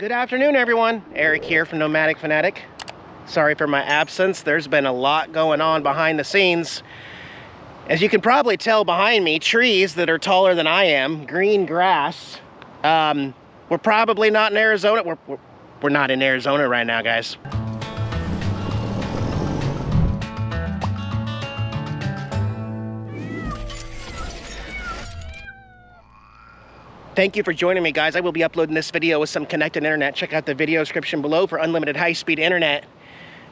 Good afternoon, everyone. Eric here from Nomadic Fanatic. Sorry for my absence. There's been a lot going on behind the scenes. As you can probably tell behind me, trees that are taller than I am, green grass. We're probably not in Arizona. We're not in Arizona right now, guys. Thank you for joining me, guys. I will be uploading this video with some connected internet. Check out the video description below for unlimited high-speed internet.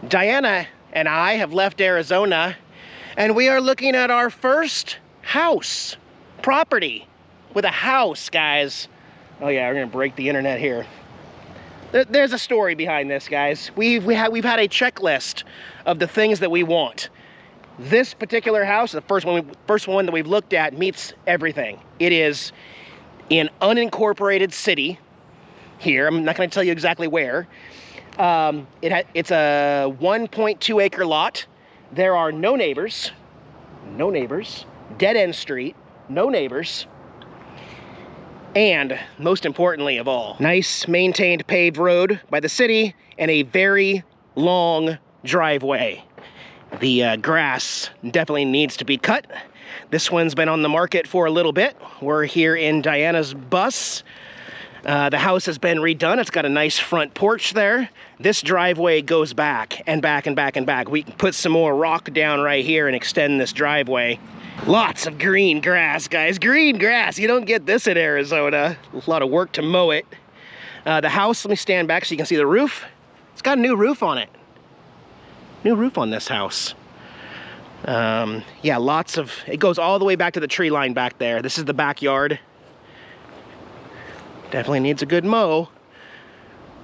Diana and I have left Arizona, and we are looking at our first house property with a house, guys. Oh yeah, we're gonna break the internet here. There's a story behind this, guys. We've had a checklist of the things that we want. This particular house, the first one that we've looked at, meets everything. It is in unincorporated city here. I'm not going to tell you exactly where. It's a 1.2 acre lot. There are no neighbors, dead end street, no neighbors, and most importantly of all, nice maintained paved road by the city and a very long driveway. The grass definitely needs to be cut. This one's been on the market for a little bit. We're here in Diana's bus. The house has been redone. It's got a nice front porch there. This driveway goes back and back and back and back. We can put some more rock down right here and extend this driveway. Lots of green grass, guys. Green grass. You don't get this in Arizona. A lot of work to mow it. The house, let me stand back so you can see the roof. It's got a new roof on it. New roof on this house. Yeah, it goes all the way back to the tree line back there. This is the backyard. Definitely needs a good mow.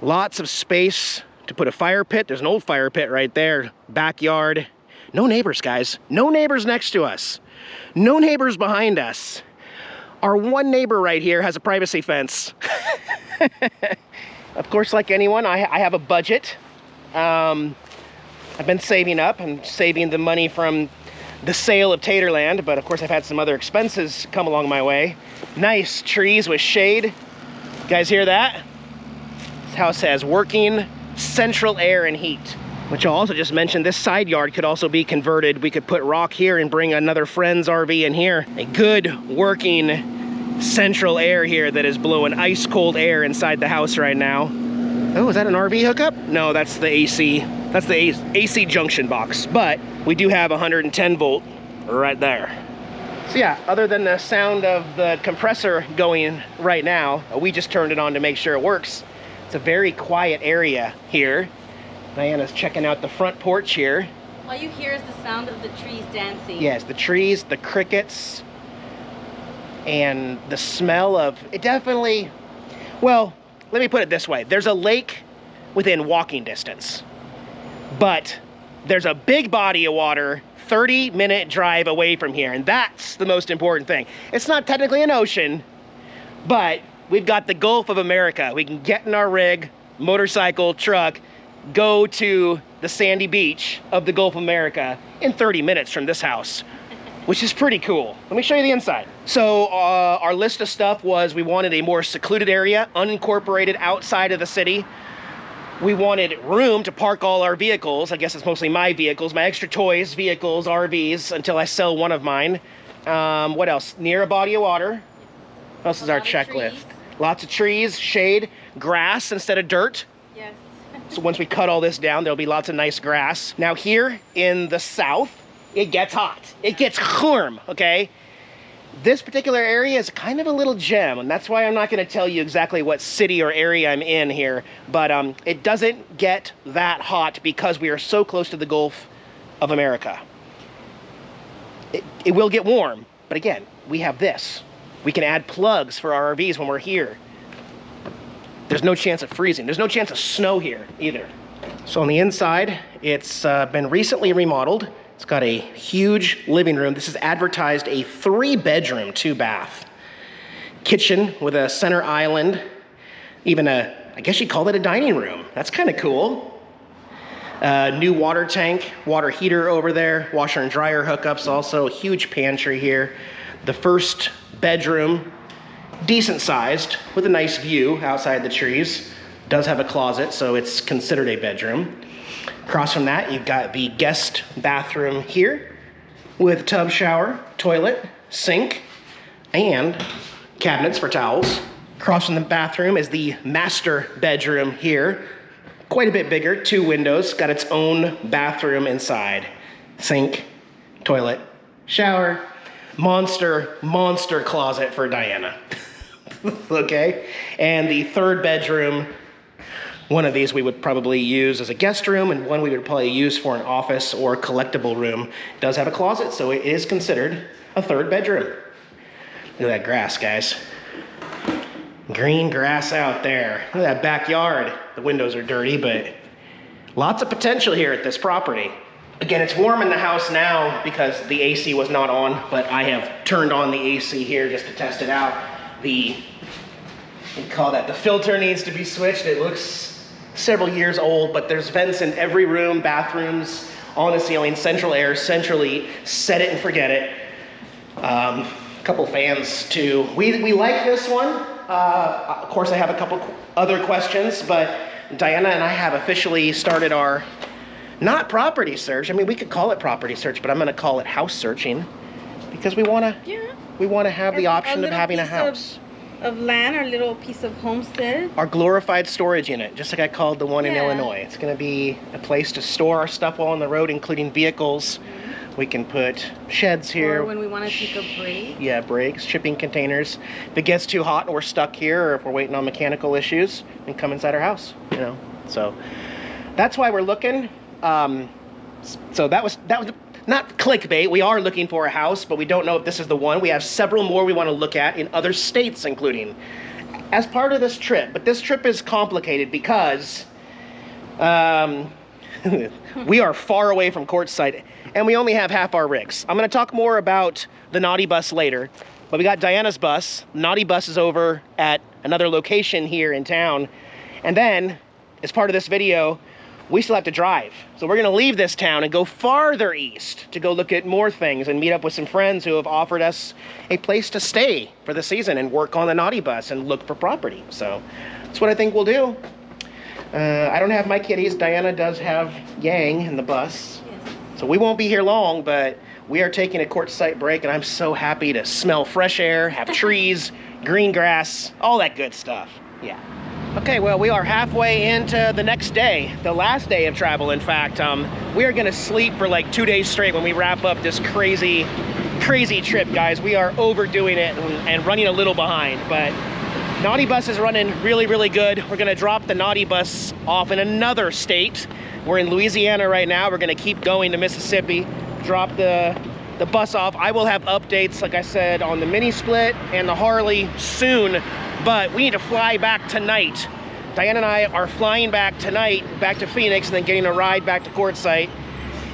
Lots of space to put a fire pit. There's an old fire pit right there. Backyard. No neighbors, guys. No neighbors next to us. No neighbors behind us. Our one neighbor right here has a privacy fence. Of course, like anyone, I have a budget. I've been saving up and saving the money from the sale of Taterland, but of course I've had some other expenses come along my way. Nice trees with shade. You guys hear that? This house has working central air and heat, which I'll also just mention, this side yard could also be converted. We could put rock here and bring another friend's RV in here. A good working central air here that is blowing ice cold air inside the house right now. Oh, is that an RV hookup? No, that's the AC. That's the AC junction box, but we do have 110 volt right there. So yeah, other than the sound of the compressor going right now, we just turned it on to make sure it works. It's a very quiet area here. Diana's checking out the front porch here. All you hear is the sound of the trees dancing. Yes, the trees, the crickets, and the smell of it. Definitely, well, let me put it this way. There's a lake within walking distance, but there's a big body of water 30-minute drive away from here, and that's the most important thing. It's not technically an ocean, but we've got the Gulf of America. We can get in our rig, motorcycle, truck, go to the sandy beach of the Gulf of America in 30 minutes from this house, which is pretty cool. Let me show you the inside. So our list of stuff was we wanted a more secluded area, unincorporated outside of the city. We wanted room to park all our vehicles. I guess it's mostly my vehicles, my extra toys, vehicles, RVs, until I sell one of mine. What else? Near a body of water. What else is our checklist? Lots of trees, shade, grass instead of dirt. Yes. So once we cut all this down, there'll be lots of nice grass. Now here in the south, it gets hot. It gets warm, okay? This particular area is kind of a little gem, and that's why I'm not going to tell you exactly what city or area I'm in here, but it doesn't get that hot because we are so close to the Gulf of America. It will get warm, but again, we have this. We can add plugs for our RVs when we're here. There's no chance of freezing. There's no chance of snow here either. So on the inside, it's been recently remodeled. It's got a huge living room. This is advertised a 3-bedroom, 2-bath. Kitchen with a center island. Even I guess you'd call it a dining room. That's kind of cool. New water tank, water heater over there, washer and dryer hookups also, a huge pantry here. The first bedroom, decent sized, with a nice view outside the trees. Does have a closet, so it's considered a bedroom. Across from that, you've got the guest bathroom here with tub, shower, toilet, sink, and cabinets for towels. Across from the bathroom is the master bedroom here. Quite a bit bigger, 2 windows, got its own bathroom inside. Sink, toilet, shower, monster closet for Diana. Okay, and the third bedroom, one of these we would probably use as a guest room, and one we would probably use for an office or collectible room. It does have a closet, so it is considered a third bedroom. Look at that grass, guys. Green grass out there. Look at that backyard. The windows are dirty, but lots of potential here at this property. Again, it's warm in the house now because the AC was not on, but I have turned on the AC here just to test it out. We call that the filter needs to be switched. It looks several years old, but there's vents in every room, bathrooms, on the ceiling, central air, centrally, set it and forget it. A couple fans too. We like this one. Of course, I have a couple other questions, but Diana and I have officially started our, not property search. I mean, we could call it property search, but I'm gonna call it house searching because we wanna have the option of having a house. Of land, our little piece of homestead. Our glorified storage unit, just like I called the one in Illinois. It's gonna be a place to store our stuff while on the road, including vehicles. We can put sheds here. Or when we want to take a break. Yeah, breaks, shipping containers. If it gets too hot and we're stuck here, or if we're waiting on mechanical issues, we can come inside our house, you know. So that's why we're looking. So that was not clickbait. We are looking for a house, but we don't know if this is the one. We have several more we want to look at in other states, including as part of this trip. But this trip is complicated because we are far away from Quartzsite, and we only have half our rigs. I'm going to talk more about the Naughty Bus later, but we got Diana's bus. Naughty Bus is over at another location here in town, and then, as part of this video, we still have to drive. So we're gonna leave this town and go farther east to go look at more things and meet up with some friends who have offered us a place to stay for the season and work on the Naughty Bus and look for property. So that's what I think we'll do. I don't have my kitties. Diana does have Yang in the bus. Yes. So we won't be here long, but we are taking a Quartzsite break, and I'm so happy to smell fresh air, have trees, green grass, all that good stuff. Yeah. Okay, well, we are halfway into the next day, the last day of travel, in fact. We are gonna sleep for like 2 days straight when we wrap up this crazy trip, guys. We are overdoing it and running a little behind, but Naughty Bus is running really good. We're gonna drop the Naughty Bus off in another state. We're in Louisiana right now. We're gonna keep going to Mississippi, drop the bus off. I will have updates, like I said, on the mini split and the Harley soon, but we need to fly back tonight. Diana and I are flying back tonight, back to Phoenix, and then getting a ride back to Quartzsite.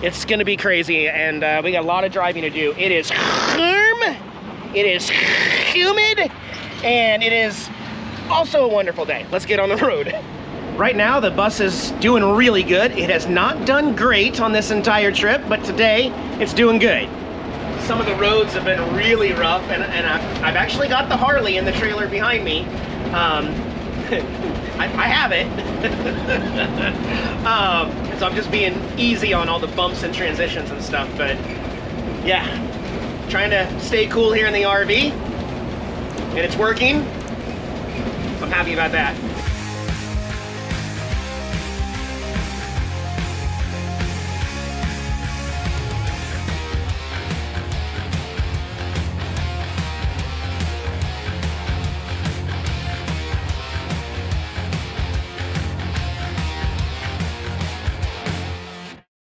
It's gonna be crazy, and we got a lot of driving to do. It is warm, it is humid, and it is also a wonderful day. Let's get on the road. Right now, the bus is doing really good. It has not done great on this entire trip, but today, it's doing good. Some of the roads have been really rough, and I've actually got the Harley in the trailer behind me. I have it. So I'm just being easy on all the bumps and transitions and stuff, but yeah, trying to stay cool here in the RV, and it's working. So I'm happy about that.